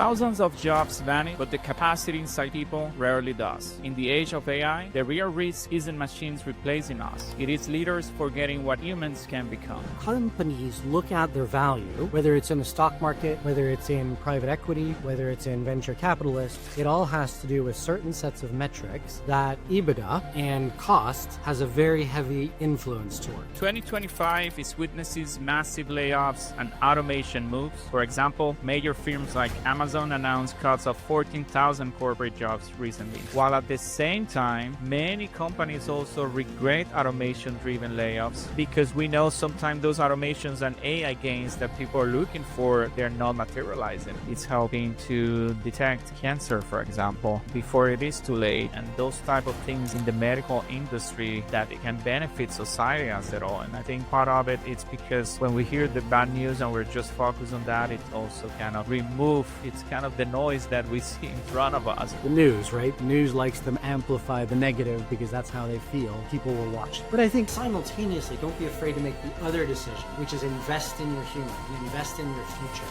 Thousands of jobs vanish, but the capacity inside people rarely does. In the age of AI, the real risk isn't machines replacing us. It is leaders forgetting what humans can become. Companies look at their value, whether it's in the stock market, whether it's in private equity, whether it's in venture capitalists. It all has to do with certain sets of metrics that EBITDA and cost has a very heavy influence toward. 2025 is witnesses massive layoffs and automation moves. For example, major firms like Amazon announced cuts of 14,000 corporate jobs recently, while at the same time, many companies also regret automation-driven layoffs because we know sometimes those automations and AI gains that people are looking for, they're not materializing. It's helping to detect cancer, for example, before it is too late, and those type of things in the medical industry that it can benefit society as a whole. And I think part of it is because when we hear the bad news and we're just focused on that, it also kind of it's kind of the noise that we see in front of us. The news, right? The news likes to amplify the negative because that's how they feel. People will watch. But I think simultaneously, don't be afraid to make the other decision, which is invest in your human, invest in your future.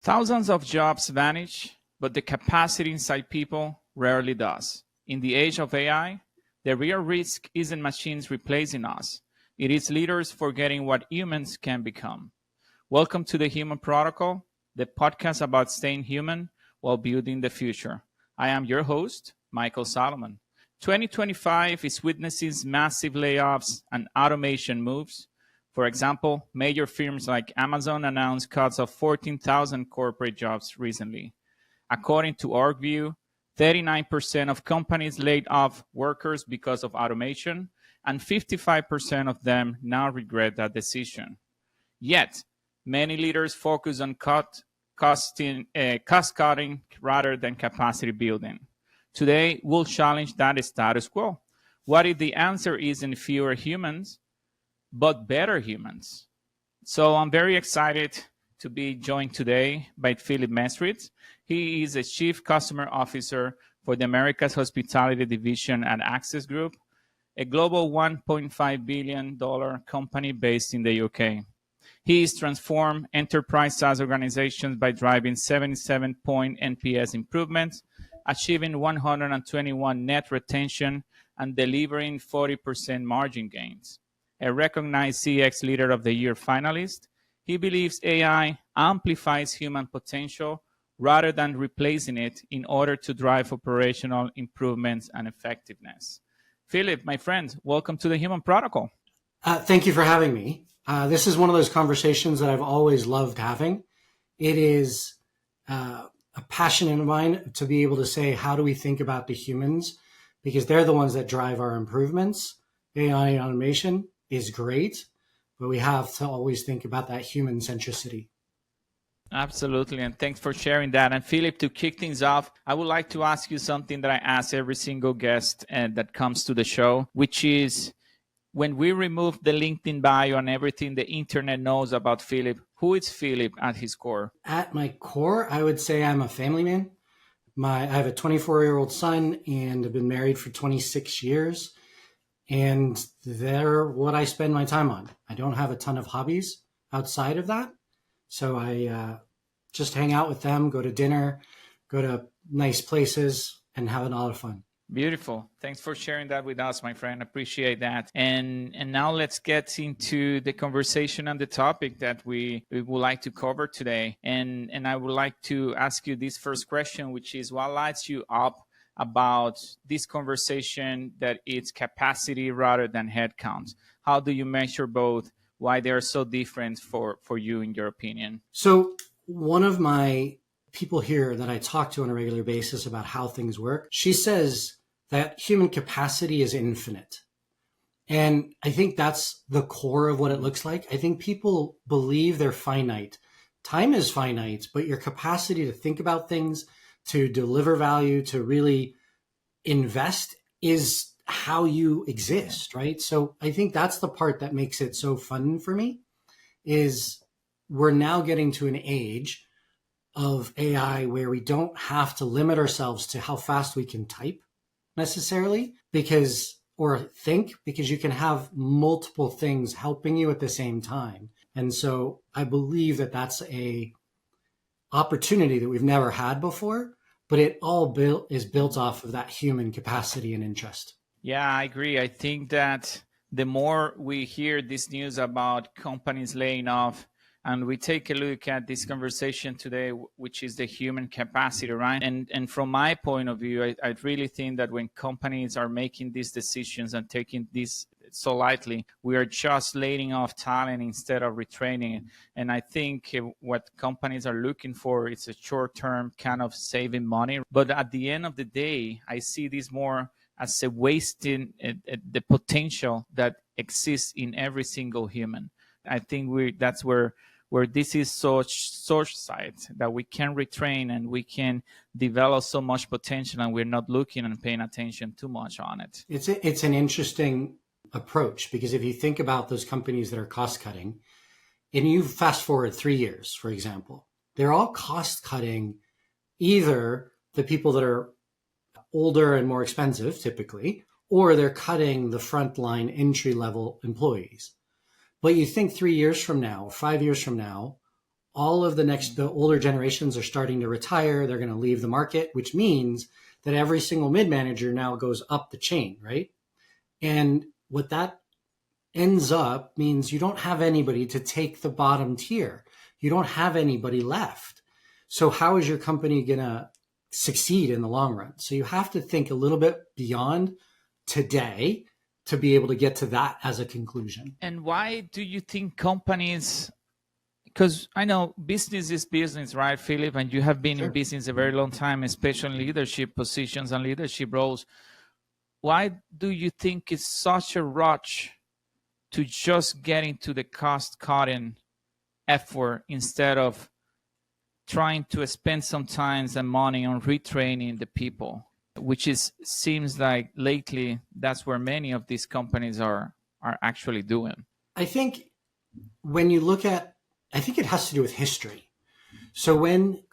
Thousands of jobs vanish, but the capacity inside people rarely does. In the age of AI, the real risk isn't machines replacing us. It is leaders forgetting what humans can become. Welcome to the Human Protocol, the podcast about staying human while building the future. I am your host, Michael Solomon. 2025 is witnessing massive layoffs and automation moves. For example, major firms like Amazon announced cuts of 14,000 corporate jobs recently. According to ArcView, 39% of companies laid off workers because of automation, and 55% of them now regret that decision. Yet, many leaders focus on cost-cutting rather than capacity building. Today, we'll challenge that status quo. What if the answer isn't fewer humans, but better humans? So I'm very excited to be joined today by Philippe Mesritz. He is a Chief Customer Officer for the Americas Hospitality Division at Access Group, a global $1.5 billion company based in the UK. He has transformed enterprise SaaS organizations by driving 77-point NPS improvements, achieving 121 net retention, and delivering 40% margin gains. A recognized CX Leader of the Year finalist, he believes AI amplifies human potential rather than replacing it in order to drive operational improvements and effectiveness. Philip, my friend, welcome to the Human Protocol. Thank you for having me. This is one of those conversations that I've always loved having. It is a passion of mine to be able to say, how do we think about the humans? Because they're the ones that drive our improvements. AI automation is great, but we have to always think about that human centricity. Absolutely, and thanks for sharing that. And Philip, to kick things off, I would like to ask you something that I ask every single guest that comes to the show, which is, when we remove the LinkedIn bio and everything the internet knows about Philip, who is Philip at his core? At my core, I would say I'm a family man. I have a 24-year-old son and have been married for 26 years. And they're what I spend my time on. I don't have a ton of hobbies outside of that. So I just hang out with them, go to dinner, go to nice places, and have a lot of fun. Beautiful. Thanks for sharing that with us, my friend. Appreciate that. And now let's get into the conversation and the topic that we would like to cover today. And I would like to ask you this first question, which is, what lights you up about this conversation that it's capacity rather than headcount? How do you measure both? Why they are so different for you, in your opinion? So one of my people here that I talk to on a regular basis about how things work, she says that human capacity is infinite. And I think that's the core of what it looks like. I think people believe they're finite. Time is finite, but your capacity to think about things, to deliver value, to really invest is how you exist, right? So I think that's the part that makes it so fun for me, is we're now getting to an age of AI where we don't have to limit ourselves to how fast we can type necessarily, because you can have multiple things helping you at the same time. And so I believe that that's a opportunity that we've never had before, but it all is built off of that human capacity and interest. Yeah, I agree. I think that the more we hear this news about companies laying off, and we take a look at this conversation today, which is the human capacity, right? And from my point of view, I really think that when companies are making these decisions and taking this so lightly, we are just laying off talent instead of retraining. And I think what companies are looking for is a short-term kind of saving money. But at the end of the day, I see this more as a wasting the potential that exists in every single human. I think that's where this is such side that we can retrain and we can develop so much potential, and we're not looking and paying attention too much on it. It's an interesting approach, because if you think about those companies that are cost cutting, and you fast forward 3 years, for example, they're all cost cutting either the people that are older and more expensive typically, or they're cutting the frontline entry level employees. But you think 3 years from now, 5 years from now, all of the older generations are starting to retire. They're going to leave the market, which means that every single mid manager now goes up the chain, right? And what that ends up means you don't have anybody to take the bottom tier. You don't have anybody left. So how is your company going to succeed in the long run? So you have to think a little bit beyond today to be able to get to that as a conclusion. And why do you think companies, because I know business is business, right, Philip? And you have been Sure. in business a very long time, especially in leadership positions and leadership roles. Why do you think it's such a rush to just get into the cost cutting effort instead of trying to spend some time and money on retraining the people, which seems like lately that's where many of these companies are actually doing? I think when you look at, I think it has to do with history. So when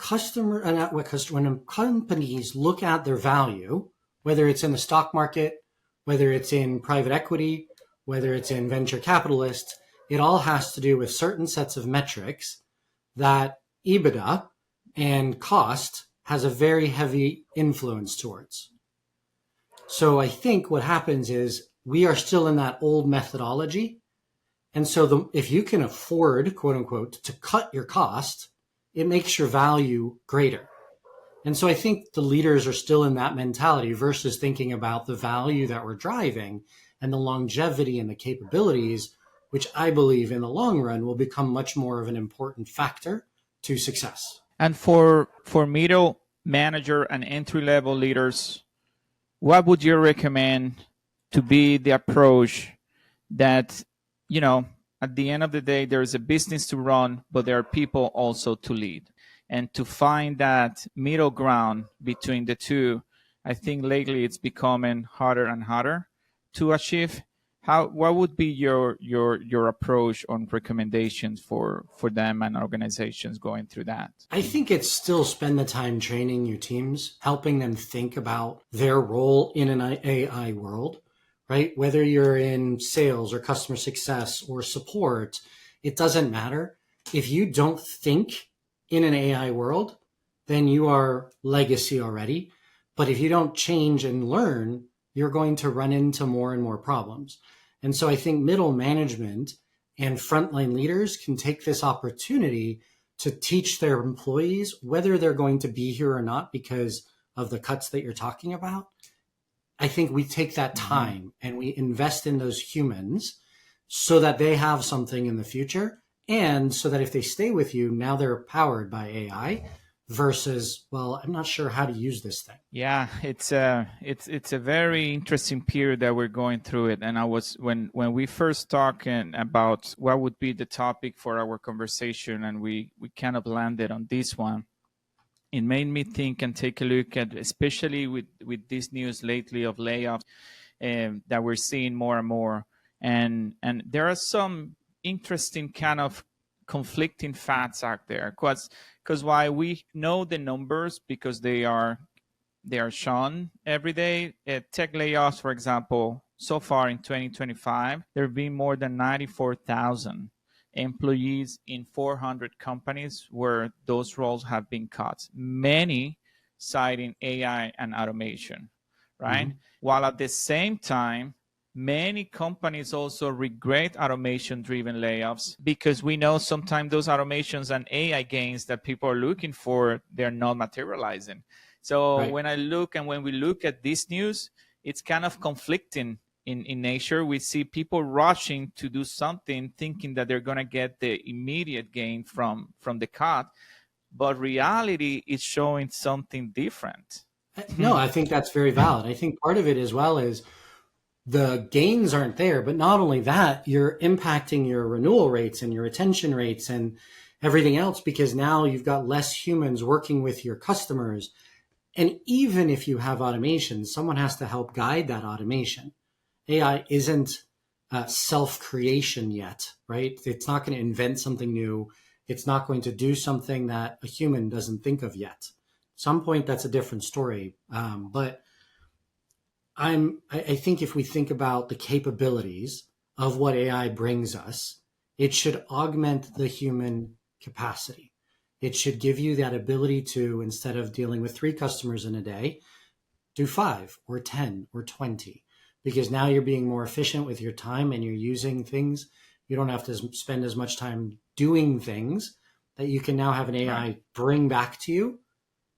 when companies look at their value, whether it's in the stock market, whether it's in private equity, whether it's in venture capitalists, it all has to do with certain sets of metrics that EBITDA and cost has a very heavy influence towards. So I think what happens is we are still in that old methodology. And so if you can afford, quote unquote, to cut your cost, it makes your value greater. And so I think the leaders are still in that mentality versus thinking about the value that we're driving and the longevity and the capabilities, which I believe in the long run will become much more of an important factor to success. And for middle manager and entry level leaders, what would you recommend to be the approach that, at the end of the day, there is a business to run, but there are people also to lead? And to find that middle ground between the two, I think lately it's becoming harder and harder to achieve. What would be your approach on recommendations for them and organizations going through that? I think it's still spend the time training your teams, helping them think about their role in an AI world, right? Whether you're in sales or customer success or support, it doesn't matter. If you don't think in an AI world, then you are legacy already. But if you don't change and learn, you're going to run into more and more problems. And so I think middle management and frontline leaders can take this opportunity to teach their employees, whether they're going to be here or not because of the cuts that you're talking about. I think we take that time and we invest in those humans so that they have something in the future, and so that if they stay with you, now they're powered by AI versus, well, I'm not sure how to use this thing. Yeah, it's a very interesting period that we're going through it. And when we first talking about what would be the topic for our conversation, and we kind of landed on this one, it made me think and take a look at, especially with this news lately of layoffs that we're seeing more and more. And there are some interesting kind of conflicting facts out there, because while we know the numbers because they are shown every day, tech layoffs, for example, so far in 2025 there have been more than 94,000, employees in 400 companies where those roles have been cut, many citing AI and automation, right? Mhm. While at the same time, many companies also regret automation driven layoffs because we know sometimes those automations and AI gains that people are looking for, they're not materializing. So Right. when we look at this news, it's kind of conflicting in nature. We see people rushing to do something thinking that they're going to get the immediate gain from the cut, but reality is showing something different. No, I think that's very valid. I think part of it as well is the gains aren't there, but not only that, you're impacting your renewal rates and your retention rates and everything else because now you've got less humans working with your customers. And even if you have automation, someone has to help guide that automation. AI isn't self-creation yet, right? It's not going to invent something new. It's not going to do something that a human doesn't think of yet. At some point, that's a different story. But I think if we think about the capabilities of what AI brings us, it should augment the human capacity. It should give you that ability to, instead of dealing with 3 customers in a day, do 5 or 10 or 20, because now you're being more efficient with your time and you're using things. You don't have to spend as much time doing things that you can now have an AI Right. bring back to you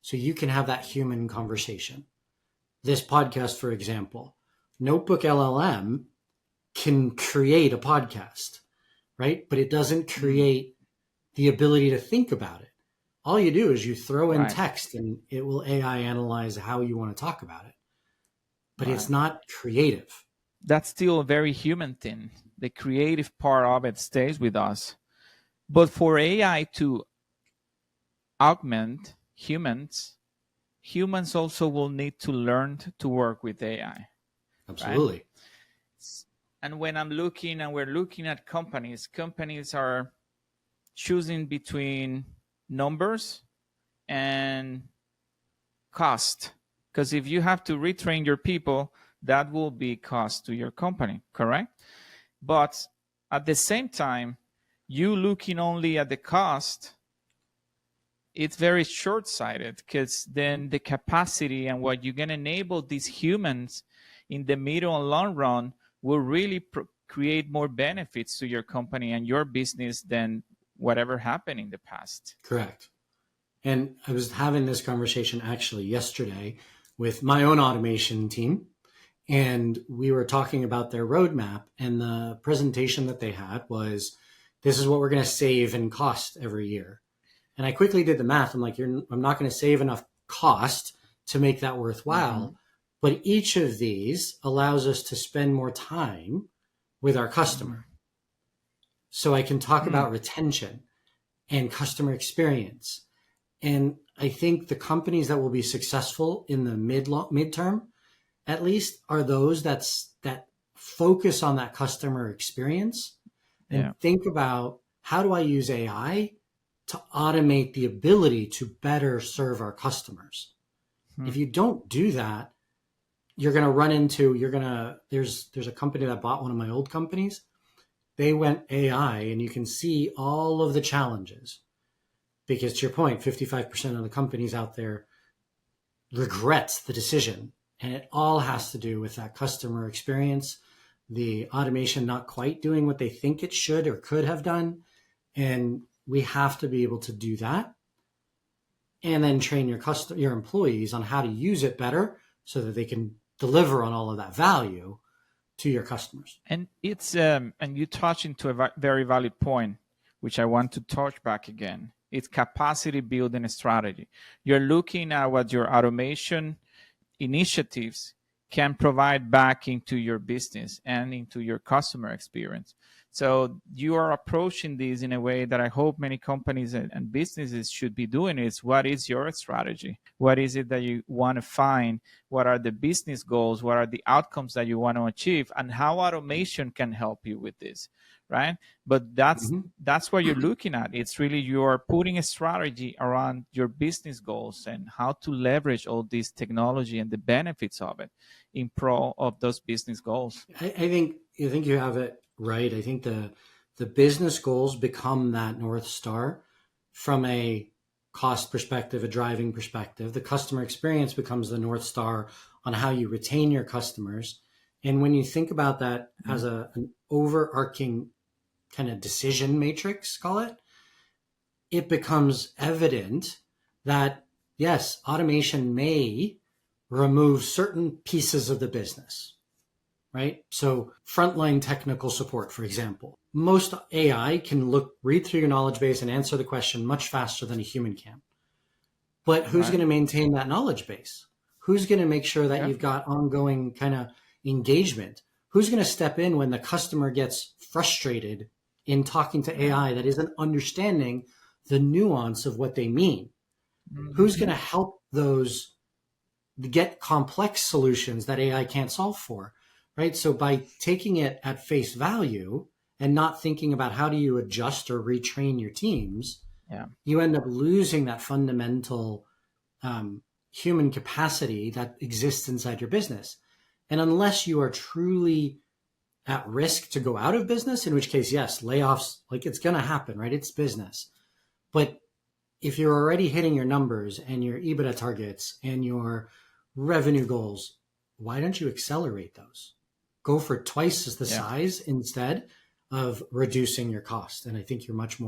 so you can have that human conversation. This podcast, for example, Notebook LLM can create a podcast, right? But it doesn't create the ability to think about it. All you do is you throw in Right. text and it will AI analyze how you want to talk about it. But it's Right. not creative. That's still a very human thing. The creative part of it stays with us. But for AI to augment humans, humans also will need to learn to work with AI, right? Absolutely. And when I'm looking and we're looking at companies are choosing between numbers and cost. Because if you have to retrain your people, that will be cost to your company, correct? But at the same time, you looking only at the cost, it's very short-sighted because then the capacity and what you can enable these humans in the middle and long run will really create more benefits to your company and your business than whatever happened in the past. Correct. And I was having this conversation actually yesterday with my own automation team. And we were talking about their roadmap. And the presentation that they had was this is what we're going to save in cost every year. And I quickly did the math. I'm like, I'm not going to save enough cost to make that worthwhile. Mm-hmm. But each of these allows us to spend more time with our customer. So I can talk about retention and customer experience. And I think the companies that will be successful in the midterm, at least, are those that focus on that customer experience and think about how do I use AI to automate the ability to better serve our customers. If you don't do that, you're going to run into, there's a company that bought one of my old companies. They went AI and you can see all of the challenges because to your point, 55% of the companies out there regrets the decision. And it all has to do with that customer experience, the automation not quite doing what they think it should or could have done. And we have to be able to do that and then train your employees on how to use it better so that they can deliver on all of that value to your customers. And it's and you touch into a very valid point, which I want to touch back again. It's capacity building strategy. You're looking at what your automation initiatives can provide back into your business and into your customer experience. So you are approaching these in a way that I hope many companies and businesses should be doing is what is your strategy? What is it that you want to find? What are the business goals? What are the outcomes that you want to achieve? And how automation can help you with this, right? But that's what you're looking at. It's really you're putting a strategy around your business goals and how to leverage all this technology and the benefits of it in pro of those business goals. I think you have it right. I think the the business goals become that North Star from a cost perspective, a driving perspective. The customer experience becomes the North Star on how you retain your customers. And when you think about that as an overarching kind of decision matrix, call it, it becomes evident that yes, automation may remove certain pieces of the business, right? So frontline technical support, for example, most AI can read through your knowledge base and answer the question much faster than a human can. But who's going to maintain that knowledge base? Who's going to make sure that you've got ongoing kind of engagement? Who's going to step in when the customer gets frustrated in talking to AI that isn't understanding the nuance of what they mean? Who's going to help those get complex solutions that AI can't solve for, right? So by taking it at face value and not thinking about how do you adjust or retrain your teams, you end up losing that fundamental human capacity that exists inside your business. And unless you are truly at risk to go out of business, in which case, yes, layoffs, like it's going to happen, right? It's business. But if you're already hitting your numbers and your EBITDA targets and your revenue goals, why don't you accelerate those? Go for twice as the size instead of reducing your cost. And I think you're much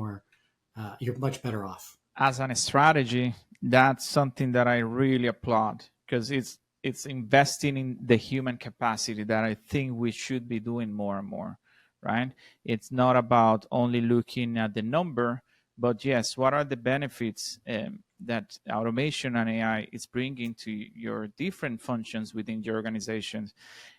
better off. As a strategy, that's something that I really applaud, because it's investing in the human capacity that I think we should be doing more and more, right? It's not about only looking at the number, but yes, what are the benefits that automation and AI is bringing to your different functions within your organizations?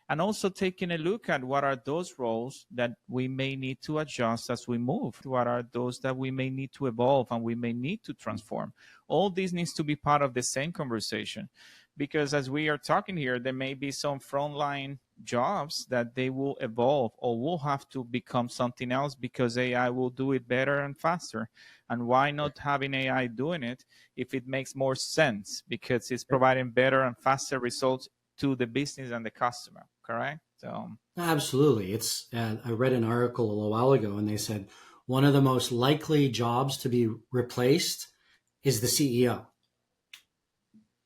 And also taking a look at what are those roles that we may need to adjust as we move. What are those that we may need to evolve and we may need to transform? All this needs to be part of the same conversation, because as we are talking here, there may be some frontline jobs that they will evolve or will have to become something else because AI will do it better and faster. And why not having AI doing it if it makes more sense, because it's providing better and faster results to the business and the customer, correct? So absolutely. I read an article a little while ago and they said one of the most likely jobs to be replaced is the CEO.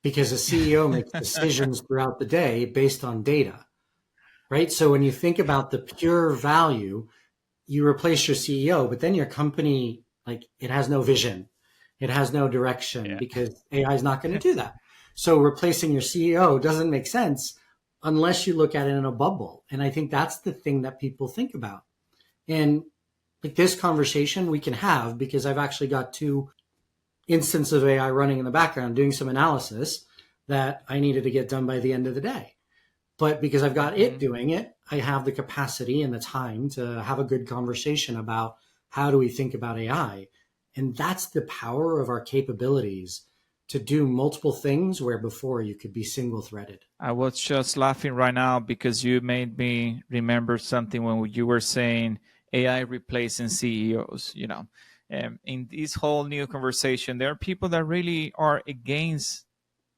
Because a CEO makes decisions throughout the day based on data, right? So when you think about the pure value, you replace your CEO, but then your company, like, it has no vision. It has no direction because AI is not going to do that. So replacing your CEO doesn't make sense unless you look at it in a bubble. And I think that's the thing that people think about. And like this conversation we can have, because I've actually got 2 instances of AI running in the background doing some analysis that I needed to get done by the end of the day. But because I've got it doing it, I have the capacity and the time to have a good conversation about how do we think about AI. And that's the power of our capabilities to do multiple things where before you could be single-threaded. I was just laughing right now because you made me remember something when you were saying AI replacing CEOs, you know. In this whole new conversation, there are people that really are against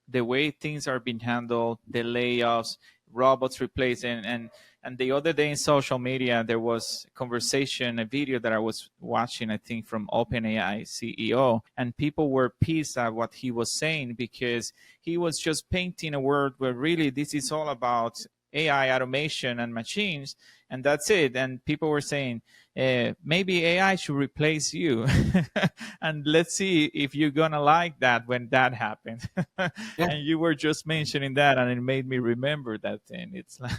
the way things are being handled, the layoffs, robots replacing. And the other day in social media, there was a conversation, a video that I was watching, I think from OpenAI CEO, and people were pissed at what he was saying because he was just painting a world where really this is all about AI automation and machines, and that's it. And people were saying, maybe AI should replace you. And let's see if you're going to like that when that happens. And you were just mentioning that, and it made me remember that thing. It's like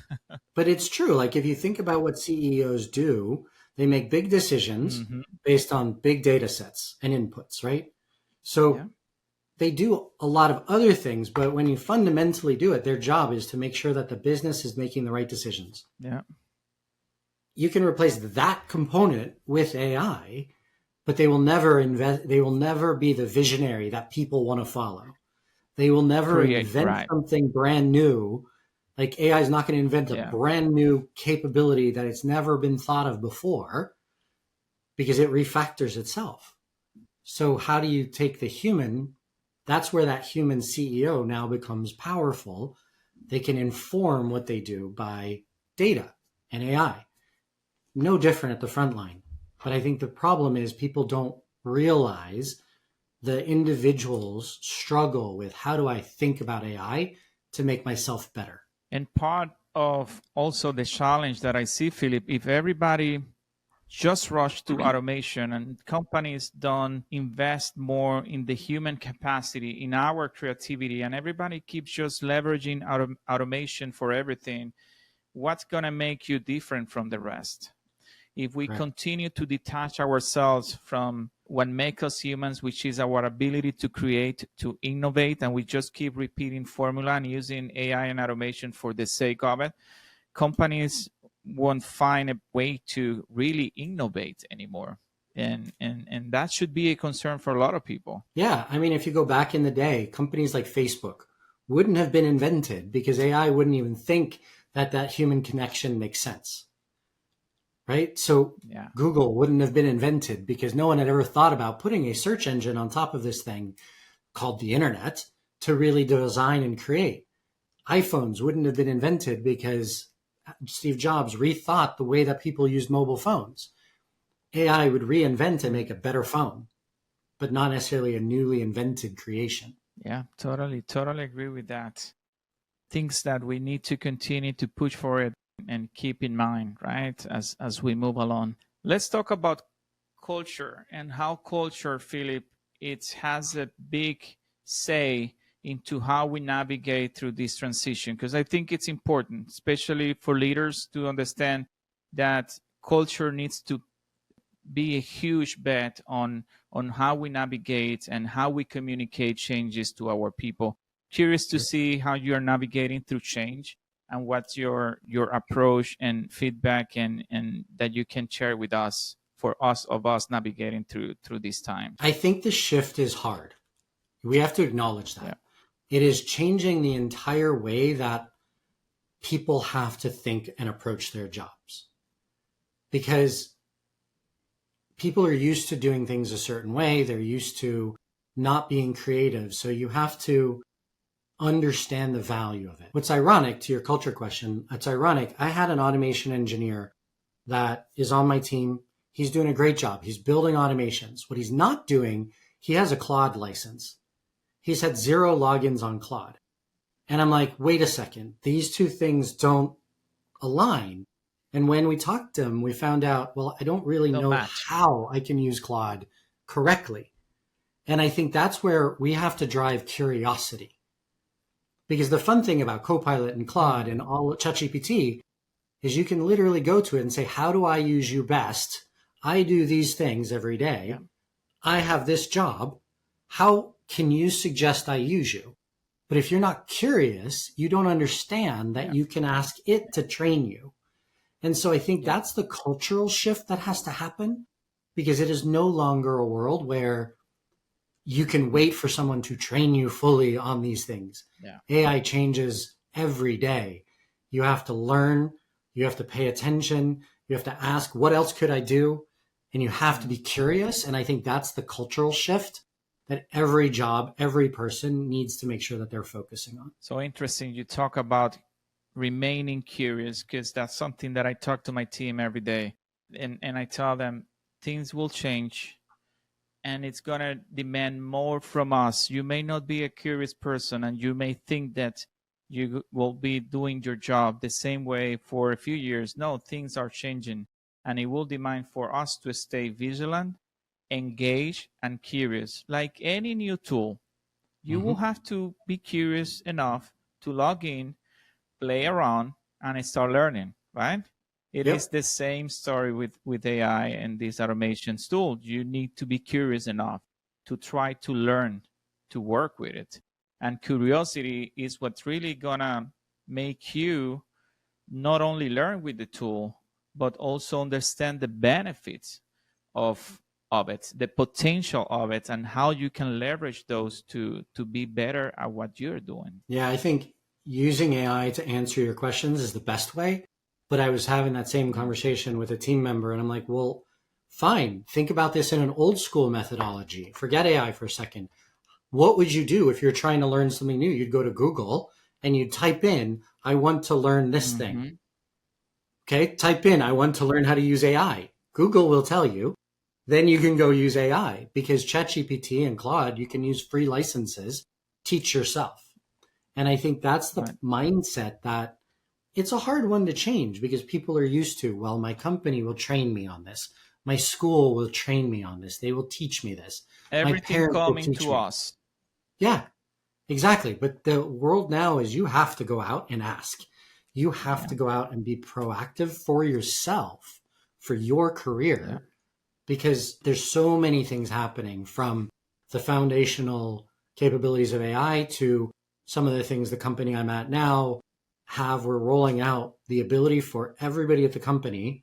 but it's true. Like if you think about what CEOs do, they make big decisions based on big data sets and inputs, right? So they do a lot of other things, but when you fundamentally do it, their job is to make sure that the business is making the right decisions. Yeah. You can replace that component with AI, but they will never be the visionary that people want to follow. They will never invent something brand new. Like AI is not going to invent a brand new capability that it's never been thought of before because it refactors itself. So how do you take the human? That's where that human CEO now becomes powerful. They can inform what they do by data and AI. No different at the front line. But I think the problem is people don't realize the individuals struggle with how do I think about AI to make myself better. And part of also the challenge that I see, Philip, if everybody just rush to automation and companies don't invest more in the human capacity, in our creativity, and everybody keeps just leveraging automation for everything, what's going to make you different from the rest? If we Right. continue to detach ourselves from what makes us humans, which is our ability to create, to innovate, and we just keep repeating formula and using AI and automation for the sake of it, companies won't find a way to really innovate anymore. And that should be a concern for a lot of people. Yeah. I mean, if you go back in the day, companies like Facebook wouldn't have been invented because AI wouldn't even think that that human connection makes sense. Right? So Yeah. Google wouldn't have been invented because no one had ever thought about putting a search engine on top of this thing called the internet to really design and create. iPhones wouldn't have been invented because Steve Jobs rethought the way that people use mobile phones. AI would reinvent and make a better phone, but not necessarily a newly invented creation. Yeah, totally agree with that. Things that we need to continue to push for it and keep in mind, right, as we move along. Let's talk about culture and how culture, Philip, it has a big say into how we navigate through this transition, because I think it's important, especially for leaders, to understand that culture needs to be a huge bet on how we navigate and how we communicate changes to our people. Curious to see how you are navigating through change and what's your approach and feedback and that you can share with us for us of us navigating through this time. I think the shift is hard. We have to acknowledge that. Yeah. It is changing the entire way that people have to think and approach their jobs. Because people are used to doing things a certain way. They're used to not being creative. So you have to understand the value of it. What's ironic, to your culture question, it's ironic. I had an automation engineer that is on my team. He's doing a great job. He's building automations. What he's not doing, he has a Claude license. He's had 0 logins on Claude. And I'm like, wait a second, these two things don't align. And when we talked to him, we found out, well, I don't really know how I can use Claude correctly. And I think that's where we have to drive curiosity. Because the fun thing about Copilot and Claude and all ChatGPT is you can literally go to it and say, how do I use you best? I do these things every day. Yeah. I have this job. How can you suggest I use you? But if you're not curious, you don't understand that you can ask it to train you. And so I think that's the cultural shift that has to happen, because it is no longer a world where you can wait for someone to train you fully on these things. Yeah. AI changes every day. You have to learn, you have to pay attention, you have to ask, what else could I do? And you have to be curious. And I think that's the cultural shift that every job, every person needs to make sure that they're focusing on. So interesting. You talk about remaining curious, because that's something that I talk to my team every day. And I tell them things will change and it's going to demand more from us. You may not be a curious person and you may think that you will be doing your job the same way for a few years. No, things are changing and it will demand for us to stay vigilant, engaged, and curious. Like any new tool, you will have to be curious enough to log in, play around, and start learning, right? It is the same story with AI and these automation tools. You need to be curious enough to try to learn to work with it. And curiosity is what's really gonna make you not only learn with the tool, but also understand the benefits of it, the potential of it, and how you can leverage those to be better at what you're doing. Yeah, I think using AI to answer your questions is the best way. But I was having that same conversation with a team member, and I'm like, well, fine. Think about this in an old school methodology. Forget AI for a second. What would you do if you're trying to learn something new? You'd go to Google and you'd type in, I want to learn this thing. Okay, type in, I want to learn how to use AI. Google will tell you. Then you can go use AI, because ChatGPT and Claude, you can use free licenses, teach yourself. And I think that's the Right. mindset that it's a hard one to change, because people are used to, well, my company will train me on this. My school will train me on this. They will teach me this. My Everything parents will coming teach to me. us. Yeah, exactly. But the world now is you have to go out and ask. You have Yeah. to go out and be proactive for yourself, for your Yeah. career, because there's so many things happening, from the foundational capabilities of AI to some of the things the company I'm at now have. We're rolling out the ability for everybody at the company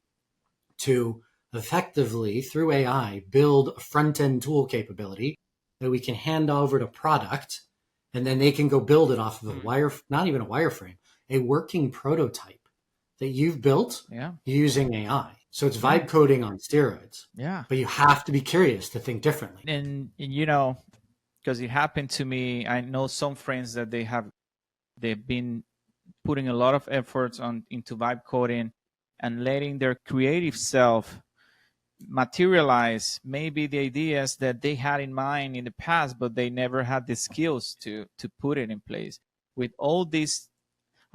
to effectively, through AI, build a front end tool capability that we can hand over to product, and then they can go build it off of a Hmm. wire, not even a wireframe, a working prototype that you've built Yeah. using AI. So it's Yeah. vibe coding on steroids, Yeah. but you have to be curious to think differently. And you know, because it happened to me, I know some friends that they've been putting a lot of efforts on into vibe coding and letting their creative self materialize maybe the ideas that they had in mind in the past, but they never had the skills to put it in place. With all these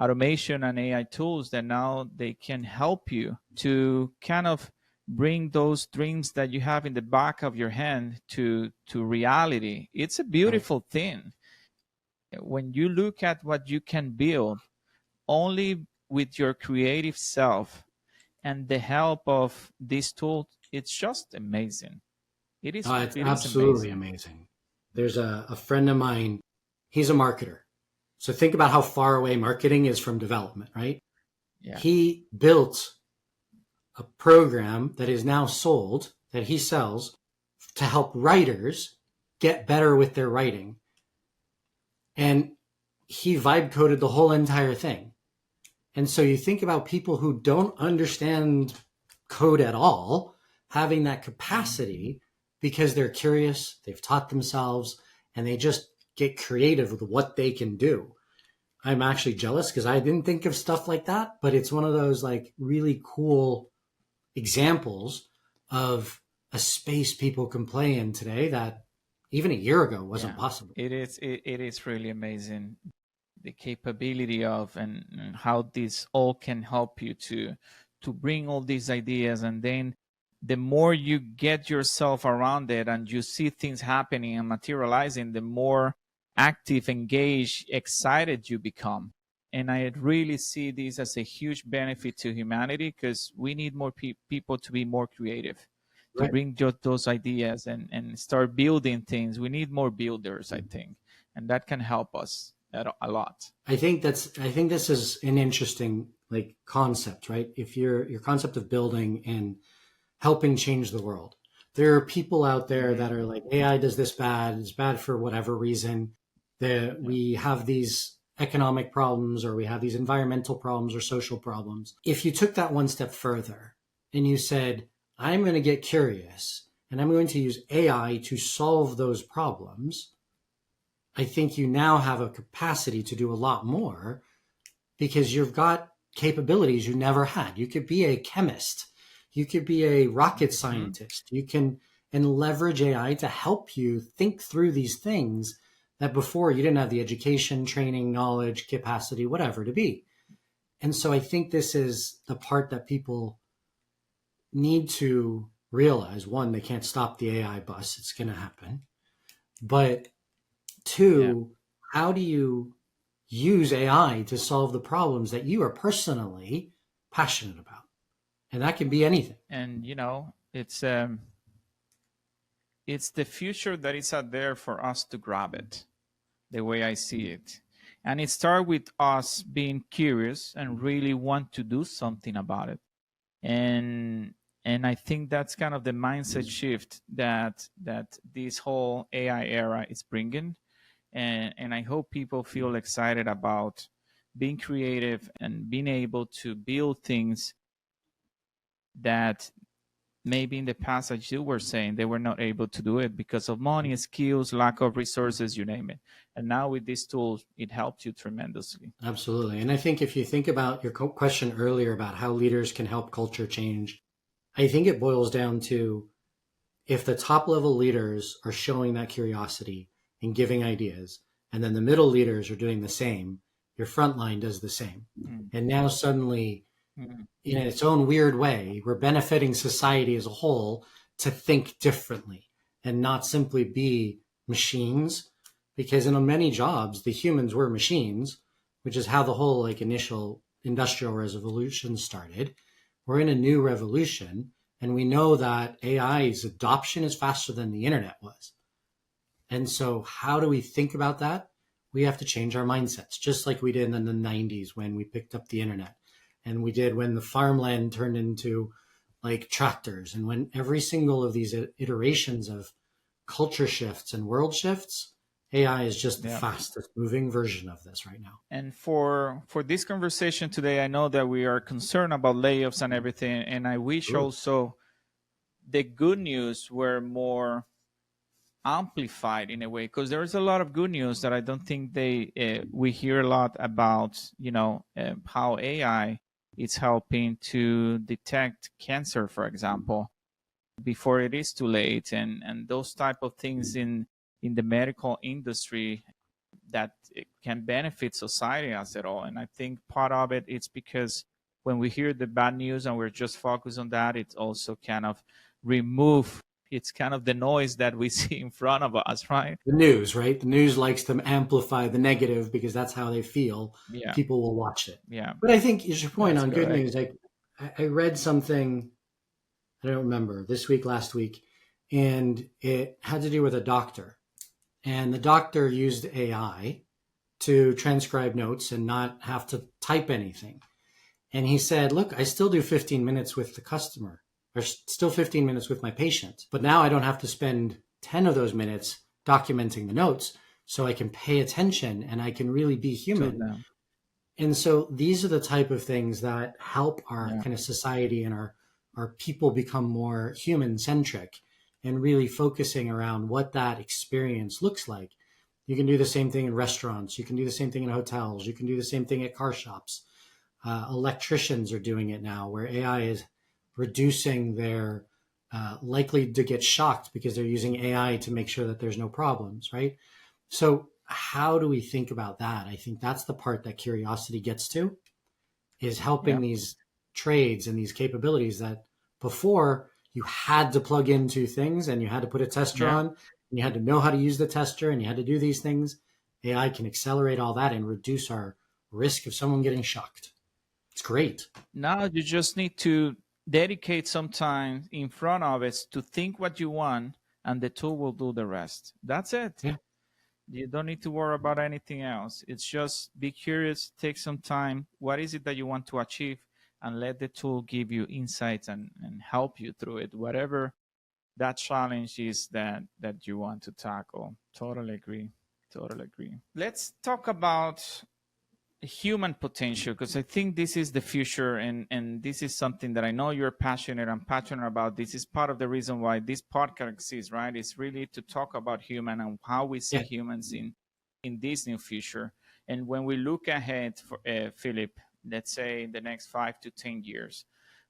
automation and AI tools, that now they can help you to kind of bring those dreams that you have in the back of your hand to reality. It's a Right. beautiful thing when you look at what you can build only with your creative self and the help of this tool. It's just amazing. it is It's it is absolutely amazing. amazing. There's a friend of mine, he's a marketer. So think about how far away marketing is from development, right? Yeah. He built a program that is now sold, that he sells, to help writers get better with their writing. And he vibe coded the whole entire thing. And so you think about people who don't understand code at all having that capacity, because they're curious, they've taught themselves, and they just get creative with what they can do. I'm actually jealous because I didn't think of stuff like that, but it's one of those like really cool examples of a space people can play in today that even a year ago wasn't Yeah, possible. it is really amazing, the capability of and how this all can help you to bring all these ideas. And then the more you get yourself around it and you see things happening and materializing, the more active, engaged, excited you become. And I really see this as a huge benefit to humanity, because we need more people to be more creative, to Right. bring those ideas and start building things. We need more builders, I think, and that can help us a lot. I think this is an interesting like concept, right? If your concept of building and helping change the world. There are people out there Hmm. that are like, AI does this bad, it's bad for whatever reason. That Yeah. we have these economic problems, or we have these environmental problems or social problems. If you took that one step further and you said, I'm going to get curious and I'm going to use AI to solve those problems, I think you now have a capacity to do a lot more, because you've got capabilities you never had. You could be a chemist, you could be a rocket Hmm. scientist, you can, and leverage AI to help you think through these things that before you didn't have the education, training, knowledge, capacity, whatever to be. And so I think this is the part that people need to realize. One, they can't stop the AI bus, it's going to happen. But Yeah. two, how do you use AI to solve the problems that you are personally passionate about? And that can be anything. And it's the future that is out there for us to grab it, the way I see it. And it starts with us being curious and really want to do something about it. And I think that's kind of the mindset shift that this whole AI era is bringing. And I hope people feel excited about being creative and being able to build things that maybe in the past, as you were saying, they were not able to do it because of money, skills, lack of resources, you name it. And now with these tools, it helps you tremendously. Absolutely. And I think if you think about your question earlier about how leaders can help culture change, I think it boils down to, if the top level leaders are showing that curiosity and giving ideas, and then the middle leaders are doing the same, your front line does the same. Mm. And now suddenly, Mm. in its own weird way, we're benefiting society as a whole to think differently and not simply be machines. Because in many jobs, the humans were machines, which is how the whole like initial industrial revolution started. We're in a new revolution, and we know that AI's adoption is faster than the internet was. And so, how do we think about that? We have to change our mindsets, just like we did in the 90s when we picked up the internet, and we did when the farmland turned into like tractors, and when every single of these iterations of culture shifts and world shifts, AI is just the Yeah. fastest moving version of this right now. And for this conversation today, I know that we are concerned about layoffs and everything, and I wish Ooh. also the good news were more amplified in a way, because there's a lot of good news that I don't think we hear a lot about. How AI is helping to detect cancer, for example, before it is too late, and those type of things in the medical industry that it can benefit society as a whole. And I think part of it is because when we hear the bad news and we're just focused on that, it also kind of remove, it's kind of the noise that we see in front of us, right? The news, right? The news likes to amplify the negative because that's how they feel. Yeah. People will watch it. Yeah. But I think is your point That's on good correct. news. I read something, I don't remember, this week, last week, and it had to do with a doctor. And the doctor used AI to transcribe notes and not have to type anything. And he said, look, I still do 15 minutes with the customer, or still 15 minutes with my patient. But now I don't have to spend 10 of those minutes documenting the notes, so I can pay attention and I can really be human. them. And so these are the type of things that help our Yeah. kind of society and our people become more human centric and really focusing around what that experience looks like. You can do the same thing in restaurants. You can do the same thing in hotels. You can do the same thing at car shops. Electricians are doing it now, where AI is reducing their likely to get shocked because they're using AI to make sure that there's no problems, right? So how do we think about that? I think that's the part that curiosity gets to, is helping Yeah. these trades and these capabilities that before you had to plug into things and you had to put a tester Yeah. on and you had to know how to use the tester and you had to do these things. AI can accelerate all that and reduce our risk of someone getting shocked. It's great. Now you just need to dedicate some time in front of it to think what you want, and the tool will do the rest. That's it. Yeah. You don't need to worry about anything else. It's just be curious, take some time. What is it that you want to achieve? And let the tool give you insights and help you through it, whatever that challenge is that you want to tackle. Totally agree. Totally agree. Let's talk about human potential, because I think this is the future, and this is something that I know you're passionate. I'm passionate about. This is part of the reason why this podcast exists, right? It's really to talk about human and how we see Yeah. humans in this new future. And when we look ahead, for Philip, let's say in the next 5 to 10 years,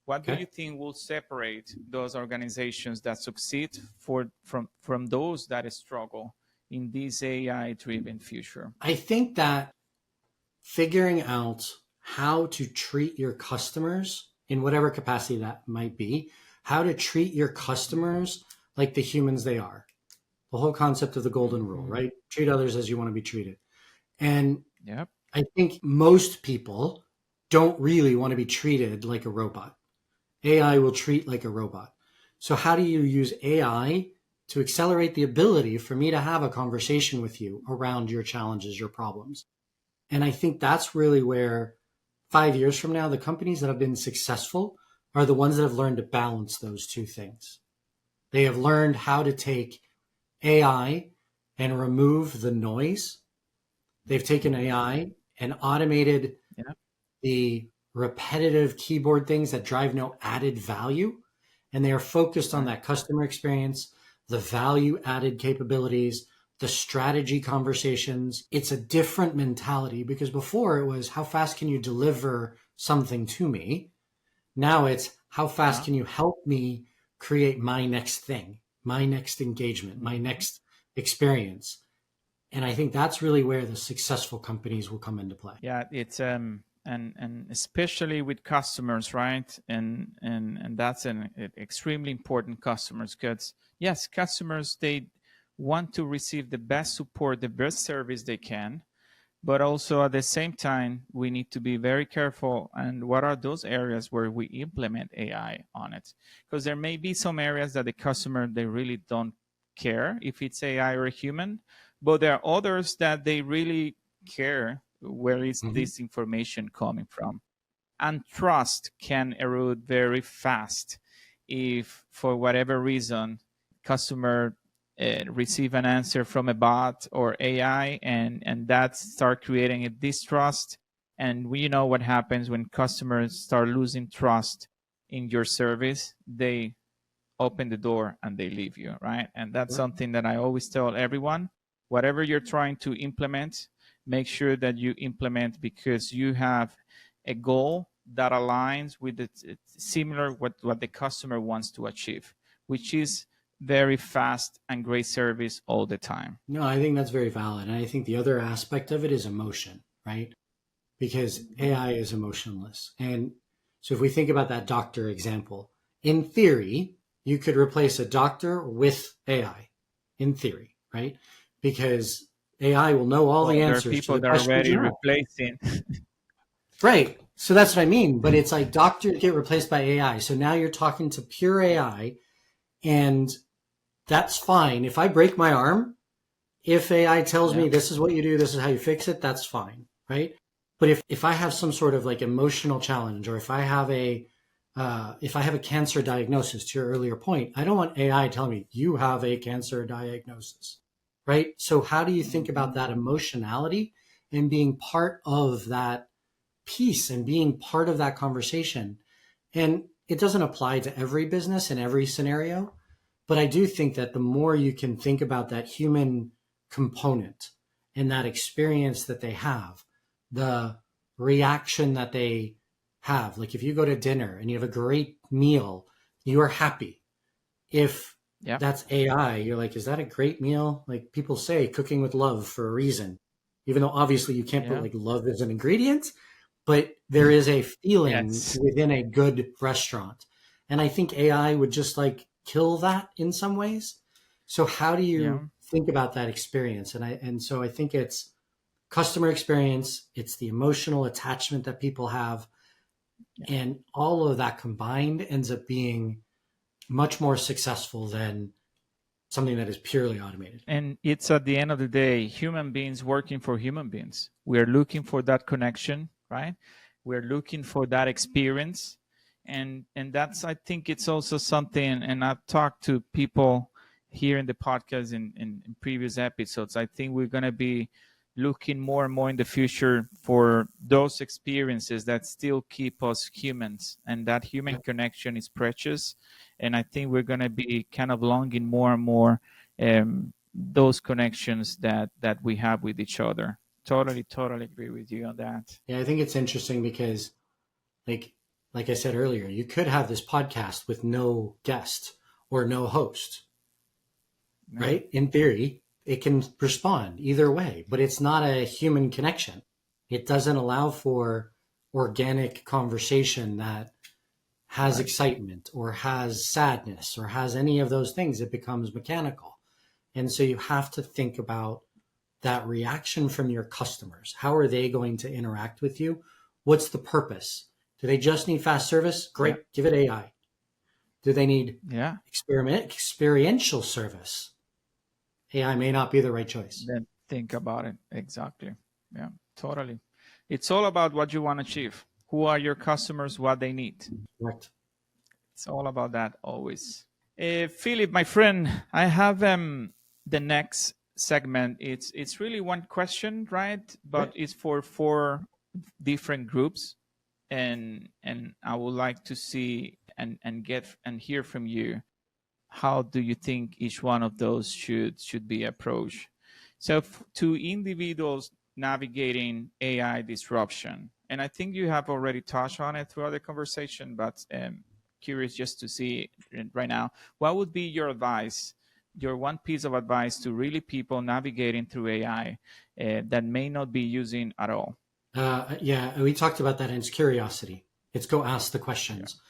what do Okay. you think will separate those organizations that succeed from those that struggle in this AI-driven future? I think that figuring out how to treat your customers in whatever capacity that might be, how to treat your customers like the humans they are. The whole concept of the golden rule, right? Treat others as you want to be treated. And Yep. I think most people don't really want to be treated like a robot. AI will treat like a robot. So how do you use AI to accelerate the ability for me to have a conversation with you around your challenges, your problems? And I think that's really where 5 years from now, the companies that have been successful are the ones that have learned to balance those two things. They have learned how to take AI and remove the noise. They've taken AI and automated Yeah. the repetitive keyboard things that drive no added value. And they are focused on that customer experience, the value added capabilities, the strategy conversations. It's a different mentality, because before it was, how fast can you deliver something to me? Now it's, How fast can you help me create my next thing, my next engagement, my next experience? And I think that's really where the successful companies will come into play. Yeah, it's and especially with customers, right? And that's an extremely important customers, because yes, customers, they want to receive the best support, the best service they can, but also at the same time we need to be very careful, and what are those areas where we implement AI on it, because there may be some areas that the customer, they really don't care if it's AI or a human, but there are others that they really care where is this information coming from. And trust can erode very fast if for whatever reason customer receive an answer from a bot or AI, and that start creating a distrust. And we know what happens when customers start losing trust in your service. They open the door and they leave you, right? And that's something that I always tell everyone. Whatever you're trying to implement, make sure that you implement because you have a goal that aligns with the similar what the customer wants to achieve, which is very fast and great service all the time. No, I think that's very valid. And I think the other aspect of it is emotion, right? Because AI is emotionless. And so if we think about that doctor example, in theory, you could replace a doctor with AI, in theory, right? Because AI will know all the answers. There are people to the that are already questions. replacing. Right. So that's what I mean. But it's like doctors get replaced by AI. So now you're talking to pure AI, and that's fine. If I break my arm, if AI tells me this is what you do, this is how you fix it, that's fine, right? But if I have some sort of like emotional challenge, or if I have a cancer diagnosis, to your earlier point, I don't want AI telling me you have a cancer diagnosis, right? So how do you think about that emotionality and being part of that piece and being part of that conversation? And it doesn't apply to every business in every scenario, but I do think that the more you can think about that human component and that experience that they have, the reaction that they have. Like if you go to dinner and you have a great meal, you are happy. If that's AI, you're like, is that a great meal? Like people say cooking with love for a reason, even though obviously you can't put like love as an ingredient, but there is a feeling within a good restaurant. And I think AI would just like kill that in some ways. So how do you think about that experience? And so I think it's customer experience, it's the emotional attachment that people have, and all of that combined ends up being much more successful than something that is purely automated. And it's at the end of the day, human beings working for human beings. We're looking for that connection, right? We're looking for that experience. And that's, I think it's also something, and I've talked to people here in the podcast in previous episodes. I think we're going to be looking more and more in the future for those experiences that still keep us humans, and that human connection is precious. And I think we're going to be kind of longing more and more those connections that we have with each other. Totally agree with you on that. Yeah, I think it's interesting because like I said earlier, you could have this podcast with no guest or no host, right? In theory, it can respond either way, but it's not a human connection. It doesn't allow for organic conversation that has excitement or has sadness or has any of those things. It becomes mechanical. And so you have to think about that reaction from your customers. How are they going to interact with you? What's the purpose? Do they just need fast service? Great, give it AI. Do they need experiential service? AI may not be the right choice. Then think about it. Exactly. Yeah, totally. It's all about what you want to achieve. Who are your customers, what they need. Correct. It's all about that always. Philip, my friend, I have the next segment. It's really one question, right? But it's for 4 different groups. And I would like to see and get and hear from you. How do you think each one of those should be approached? So to individuals navigating AI disruption, and I think you have already touched on it throughout the conversation, but curious just to see it right now. What would be your advice, your one piece of advice to really people navigating through AI that may not be using at all? Yeah, we talked about that, and it's curiosity. It's go ask the questions.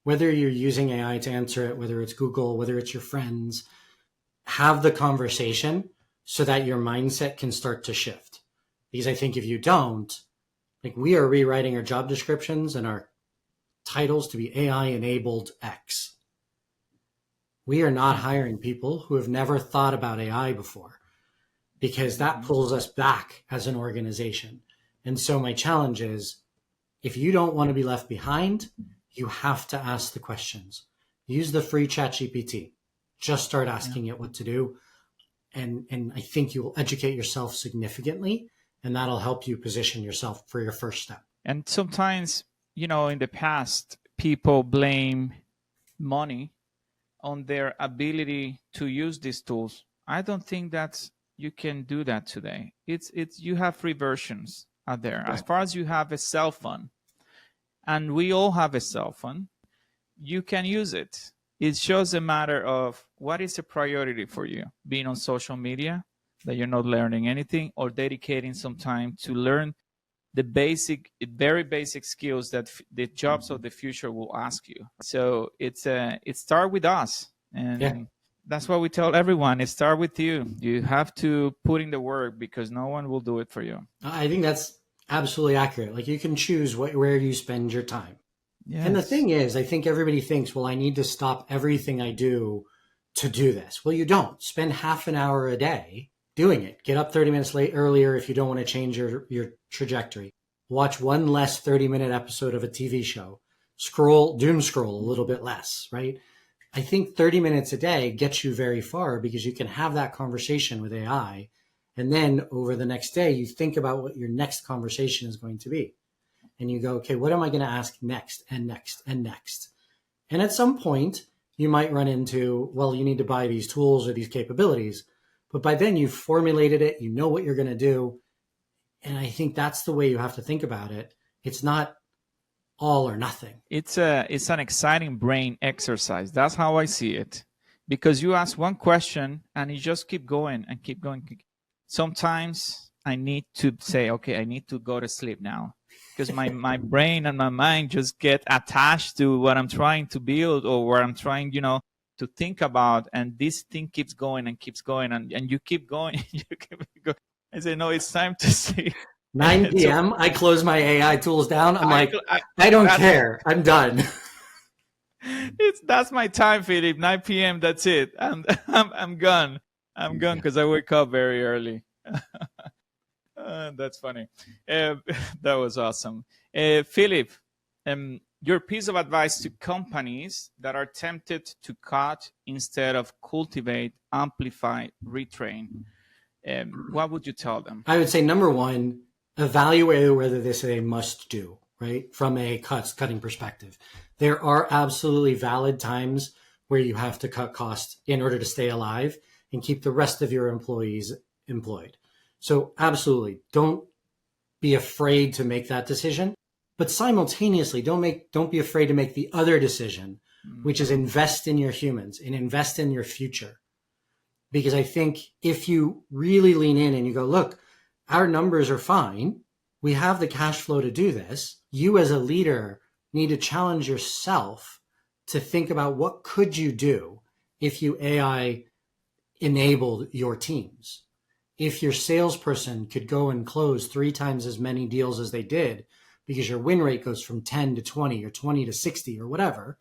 Whether you're using AI to answer it, whether it's Google, whether it's your friends, have the conversation so that your mindset can start to shift. Because I think if you don't, like, we are rewriting our job descriptions and our titles to be AI enabled X. We are not hiring people who have never thought about AI before, because that pulls us back as an organization. And so my challenge is, if you don't want to be left behind, you have to ask the questions. Use the free ChatGPT. Just start asking it what to do. And I think you will educate yourself significantly, and that'll help you position yourself for your first step. And sometimes, in the past, people blame money on their ability to use these tools. I don't think that you can do that today. It's you have free versions out there. Right. As far as you have a cell phone, and we all have a cell phone, you can use it. It's just a matter of what is a priority for you, being on social media, that you're not learning anything, or dedicating some time to learn the very basic skills that the jobs of the future will ask you. So it starts with us. And that's what we tell everyone. It starts with you. You have to put in the work, because no one will do it for you. I think that's absolutely accurate. Like, you can choose where you spend your time. Yes. And the thing is, I think everybody thinks, well, I need to stop everything I do to do this. Well, you don't. Spend half an hour a day doing it. Get up 30 minutes earlier if you don't want to change your trajectory. Watch one less 30-minute episode of a TV show. Doom scroll a little bit less, right? I think 30 minutes a day gets you very far, because you can have that conversation with AI. And then over the next day, you think about what your next conversation is going to be. And you go, okay, what am I going to ask next and next and next? And at some point, you might run into, well, you need to buy these tools or these capabilities. But by then you've formulated it, you know what you're going to do. And I think that's the way you have to think about it. It's not all or nothing. It's an exciting brain exercise. That's how I see it. Because you ask one question and you just keep going and keep going. Sometimes I need to say, okay, I need to go to sleep now, because my brain and my mind just get attached to what I'm trying to build, or what I'm trying, to think about. And this thing keeps going and keeps going, and you keep going. You keep going. I say, no, it's time to sleep. 9 p.m. So, I close my AI tools down. I don't care. I'm done. That's my time, Philippe. 9 p.m. That's it. I'm gone. I'm gone, because I wake up very early. That's funny. That was awesome. Philippe, your piece of advice to companies that are tempted to cut instead of cultivate, amplify, retrain, what would you tell them? I would say, number one, evaluate whether this is a must do, right? From a cutting perspective. There are absolutely valid times where you have to cut costs in order to stay alive and keep the rest of your employees employed. So absolutely, don't be afraid to make that decision, but simultaneously don't be afraid to make the other decision, which is invest in your humans and invest in your future. Because I think if you really lean in and you go, look, our numbers are fine, we have the cash flow to do this. You as a leader need to challenge yourself to think about, what could you do if you AI enabled your teams? If your salesperson could go and close 3 times as many deals as they did, because your win rate goes from 10 to 20 or 20 to 60 or whatever,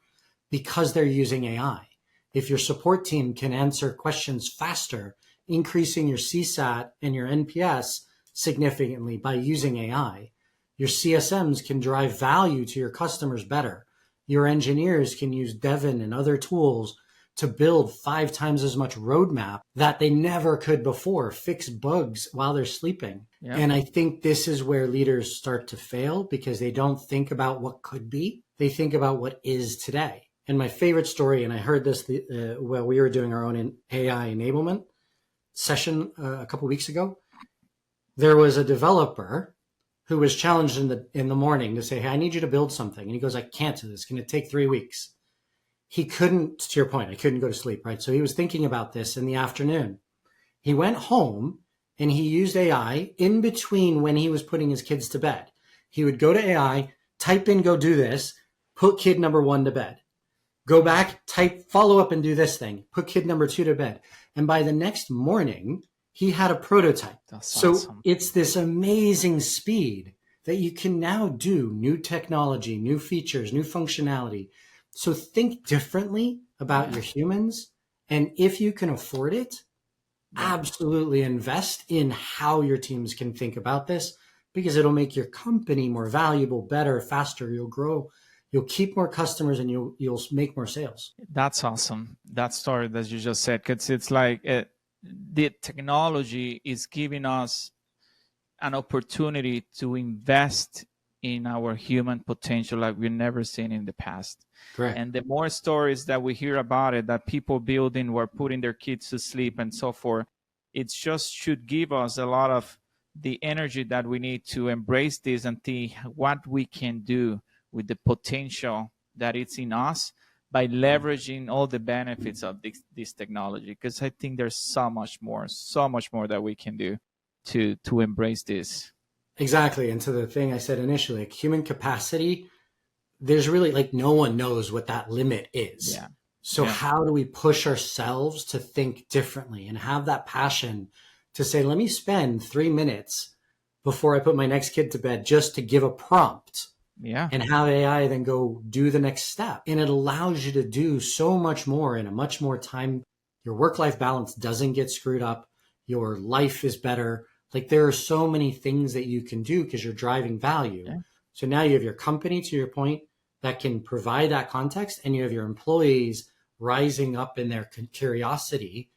because they're using AI. If your support team can answer questions faster, increasing your CSAT and your NPS significantly by using AI, your CSMs can drive value to your customers better. Your engineers can use Devin and other tools to build 5 times as much roadmap that they never could before, fix bugs while they're sleeping. Yeah. And I think this is where leaders start to fail, because they don't think about what could be. They think about what is today. And my favorite story, and I heard this while we were doing our own AI enablement session a couple of weeks ago, there was a developer who was challenged in the morning to say, hey, I need you to build something. And he goes, I can't do this. It's going to take 3 weeks. he couldn't, to your point, I couldn't go to sleep, right? So he was thinking about this in the afternoon. He went home and he used AI in between when he was putting his kids to bed. He would go to AI, type in, go do this, put kid number 1 to bed. Go back, type, follow up and do this thing, put kid number 2 to bed. And by the next morning, he had a prototype. That's awesome. It's this amazing speed that you can now do new technology, new features, new functionality. So think differently about your humans. And if you can afford it, absolutely invest in how your teams can think about this, because it'll make your company more valuable, better, faster. You'll grow, you'll keep more customers, and you'll make more sales. That's awesome. That story that you just said, because it's like the technology is giving us an opportunity to invest in our human potential like we've never seen in the past. Correct. And the more stories that we hear about it, that people building or putting their kids to sleep and so forth, it just should give us a lot of the energy that we need to embrace this and see what we can do with the potential that it's in us by leveraging all the benefits of this technology. Because I think there's so much more that we can do to embrace this. Exactly. And to the thing I said initially, like human capacity, there's really like no one knows what that limit is. Yeah. So how do we push ourselves to think differently and have that passion to say, let me spend 3 minutes before I put my next kid to bed just to give a prompt. Yeah. And have AI then go do the next step. And it allows you to do so much more in a much more time. Your work-life balance doesn't get screwed up. Your life is better. Like there are so many things that you can do because you're driving value. Yeah. So now you have your company, to your point, that can provide that context, and you have your employees rising up in their curiosity.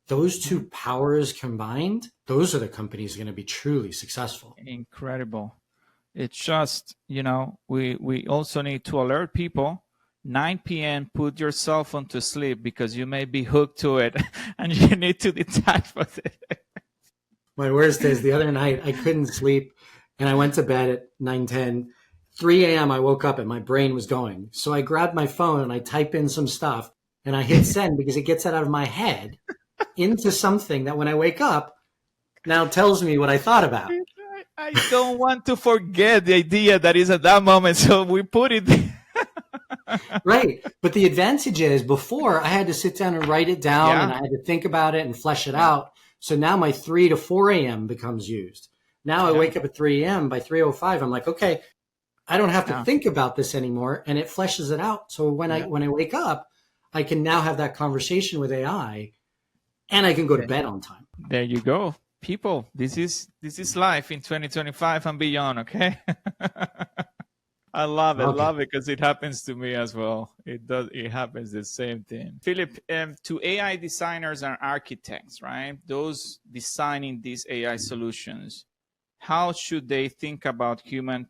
Those two powers combined, those are the companies going to be truly successful. Incredible. It's just, we also need to alert people. 9 p.m., put your cell phone to sleep because you may be hooked to it and you need to detach from it. My worst is the other night I couldn't sleep and I went to bed at 9:10. 3 a.m. I woke up and my brain was going. So I grabbed my phone and I type in some stuff and I hit send because it gets it out of my head into something that when I wake up now tells me what I thought about. I don't want to forget the idea that is at that moment, so we put it Right. But the advantage is before I had to sit down and write it down and I had to think about it and flesh it out. So now my 3 to 4 a.m. becomes used. Now I wake up at 3 a.m. By 3:05, I'm like, okay, I don't have to think about this anymore, and it fleshes it out. So when I wake up, I can now have that conversation with AI, and I can go to bed on time. There you go. People, this is life in 2025 and beyond, okay? I love it. Okay. Love it because it happens to me as well. It happens the same thing. Philip, to AI designers and architects, right? Those designing these AI solutions, how should they think about human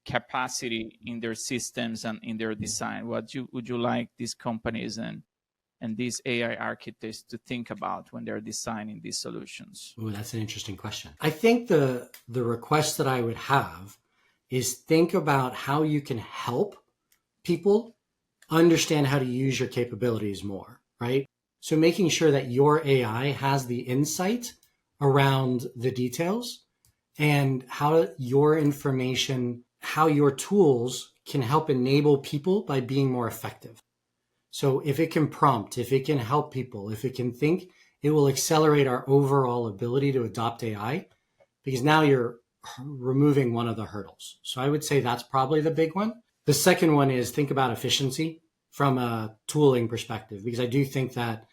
capacity in their systems and in their design? What would you like these companies and these AI architects to think about when they're designing these solutions? Oh, that's an interesting question. I think the request that I would have is think about how you can help people understand how to use your capabilities more, right? So making sure that your AI has the insight around the details and how your information, how your tools can help enable people by being more effective. So if it can prompt, if it can help people, if it can think, it will accelerate our overall ability to adopt AI, because now you're removing one of the hurdles. So I would say that's probably the big one. The second one is think about efficiency from a tooling perspective, because I do think that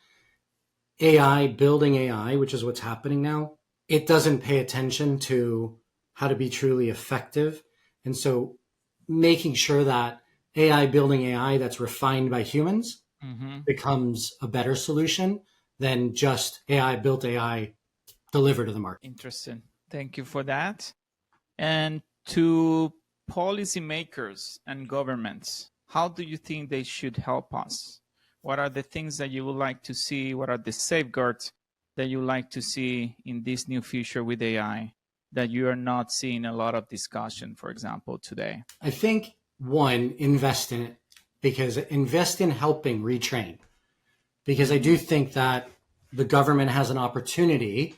AI, building AI, which is what's happening now, it doesn't pay attention to how to be truly effective. And so making sure that AI building AI that's refined by humans becomes a better solution than just AI built AI delivered to the market. Interesting. Thank you for that. And to policymakers and governments, how do you think they should help us? What are the things that you would like to see? What are the safeguards that you would like to see in this new future with AI that you are not seeing a lot of discussion, for example, today? I think, one, invest in it. because invest in helping retrain. Because I do think that the government has an opportunity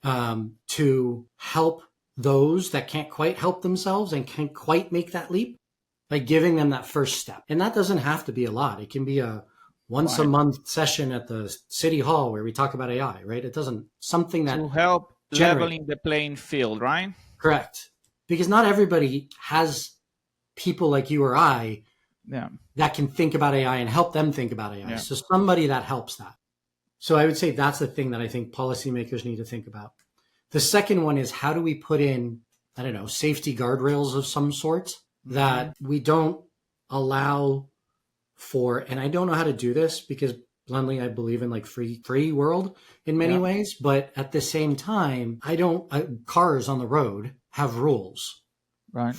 to help those that can't quite help themselves and can't quite make that leap by giving them that first step. And that doesn't have to be a lot. It can be a once a month session at the city hall where we talk about AI, right? It doesn't, something that to help leveling the playing field, right? Correct. Because not everybody has people like you or I that can think about AI and help them think about AI. So somebody that helps that. So I would say that's the thing that I think policymakers need to think about. The second one is, how do we put in, I don't know, safety guardrails of some sort that we don't allow for, and I don't know how to do this because bluntly, I believe in like free world in many ways, but at the same time, cars on the road have rules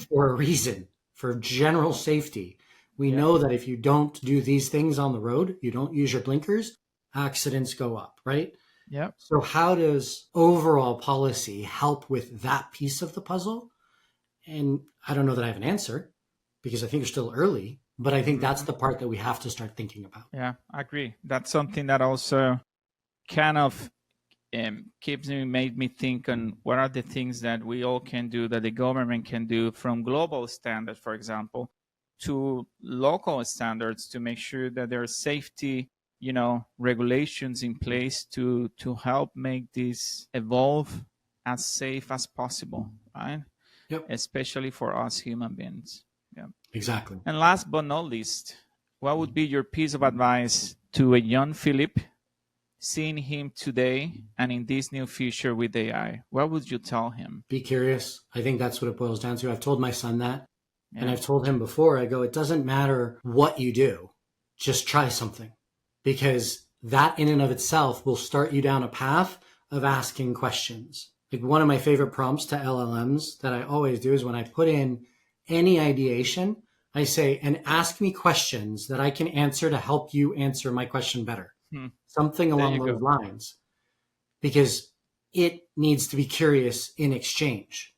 for a reason, for general safety. We know that if you don't do these things on the road, you don't use your blinkers, accidents go up, right? Yeah. So how does overall policy help with that piece of the puzzle? And I don't know that I have an answer because I think it's still early, but I think that's the part that we have to start thinking about. Yeah, I agree. That's something that also kind of made me think on what are the things that we all can do, that the government can do, from global standards, for example, to local standards, to make sure that there are safety, regulations in place to help make this evolve as safe as possible, right? Yep. Especially for us human beings. Yeah. Exactly. And last but not least, what would be your piece of advice to a young Philippe, seeing him today and in this new future with AI? What would you tell him? Be curious. I think that's what it boils down to. I've told my son that. And I've told him before, I go, it doesn't matter what you do, just try something, because that in and of itself will start you down a path of asking questions. Like one of my favorite prompts to LLMs that I always do is when I put in any ideation, I say, and ask me questions that I can answer to help you answer my question better. Something along those lines, because it needs to be curious in exchange.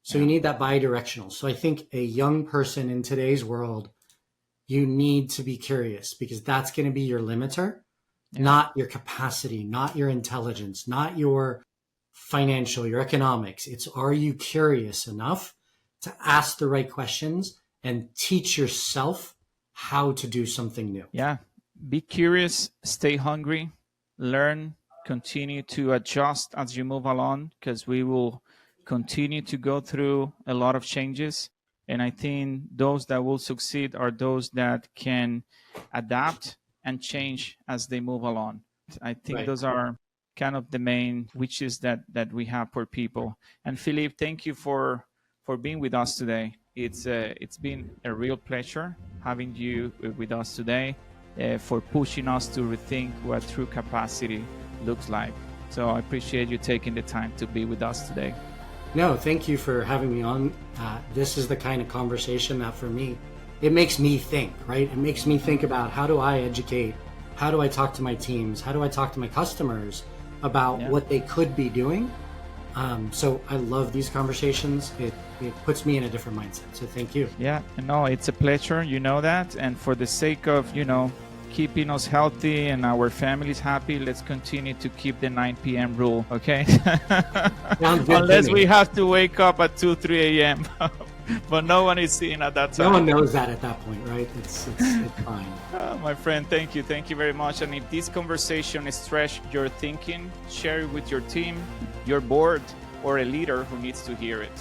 So you need that bi-directional. So I think a young person in today's world, you need to be curious, because that's going to be your limiter, not your capacity, not your intelligence, not your financial, your economics. It's, are you curious enough to ask the right questions and teach yourself how to do something new? Yeah. Be curious, stay hungry, learn, continue to adjust as you move along, because we will continue to go through a lot of changes. And I think those that will succeed are those that can adapt and change as they move along. I think those are kind of the main wishes that we have for people. And Philippe, thank you for being with us today. It's been a real pleasure having you with us today, for pushing us to rethink what true capacity looks like. So I appreciate you taking the time to be with us today. No, thank you for having me on. This is the kind of conversation that for me, it makes me think, right? It makes me think about, how do I educate? How do I talk to my teams? How do I talk to my customers about what they could be doing? So I love these conversations. It puts me in a different mindset. So thank you. Yeah, no, it's a pleasure. You know that. And for the sake of, keeping us healthy and our families happy, let's continue to keep the 9 p.m. rule, okay? Unless we have to wake up at 2, 3 a.m. But no one is seeing at that time. No one knows that at that point, right? It's fine. My friend, thank you. Thank you very much. And if this conversation stretched your thinking, share it with your team, your board, or a leader who needs to hear it.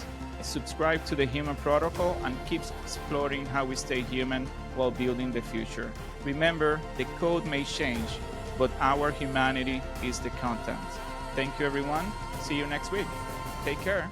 Subscribe to the Human Protocol and keep exploring how we stay human while building the future. Remember, the code may change, but our humanity is the content. Thank you, everyone. See you next week. Take care.